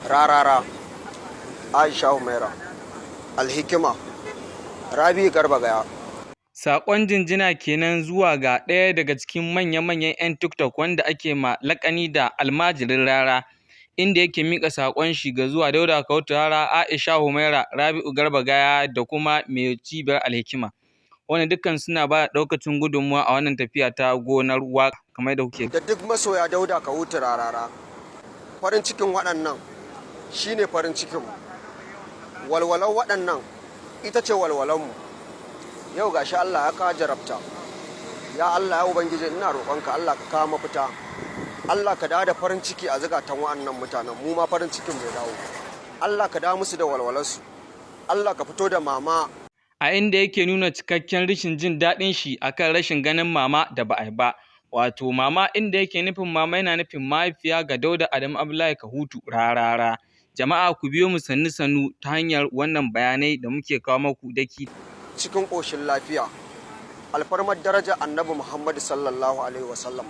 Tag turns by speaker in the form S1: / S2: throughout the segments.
S1: rarara, Aisha Humaira, alhikima, Rabi Garba Gaya.
S2: Saƙon jinjina kenan zuwa ga ɗaya daga cikin manya-manyan 'yan TikTok wanda ake ma laƙani da almajirin rara, inda yake miƙa saƙon shi ga zuwa Dauda Kahutu Rara, Aisha Humaira, Rabi'u Garba Gaya da kuma mai cibiyar alhikima. Wanda dukkan suna ba da ɗaukacin gudunmuwa a wannan tafiya ta gonar waƙa kamar da kuke.
S1: Da duk masoya Dauda Kahutu Rarara, farin cikin waɗannan shine farin cikinmu. Walwalan waɗannan ita ce walwalanmu. Yau gashi Allah ya kawo jarabta. Ya Allah ya Ubangiji ina roƙonka Allah ka kawo mafita. Allah ka dawo da farin ciki a zukatan waɗannan mutanen, mu ma farin cikin mai dawo. Allah ka dawo musu da walwalarsu. Allah ka fito da mama.
S2: A inda yake nuna cikakken rashin jin daɗin shi akan rashin ganin mama da ba a yi ba. Wato mama inda yake nufin mama yana nufin mahaifiya ga Dauda Adamu Abdullahi Kahutu Rarara. Jama'a ku biyo mu sannu ta hanyar wannan bayanai da muke kawo muku daki.
S1: Cikin ƙoshin lafiya, alfarmar daraja Annabi Muhammadu sallallahu alaihi wasallam.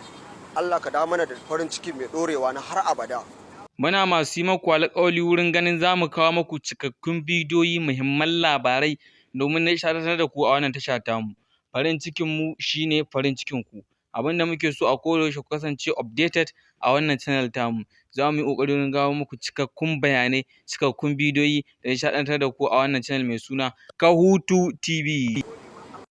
S1: Allah ka da mana da farin ciki mai ɗorewa na har abada.
S2: Muna masu yi maku alƙawari wurin ganin za mu kawo muku cikakkun bidiyoyi muhimman labarai domin nishaɗantar da ku a wannan tasha tamu. Farin cikin mu shine farin cikin ku. Abin da muke so a kodayaushe ku kasance updated a wannan channel tamu. Za mu yi ƙoƙari wurin kawo muku cikakkun bayanai, cikakkun bidiyoyi da nishaɗantar da ku a wannan channel mai suna Kahutu TV.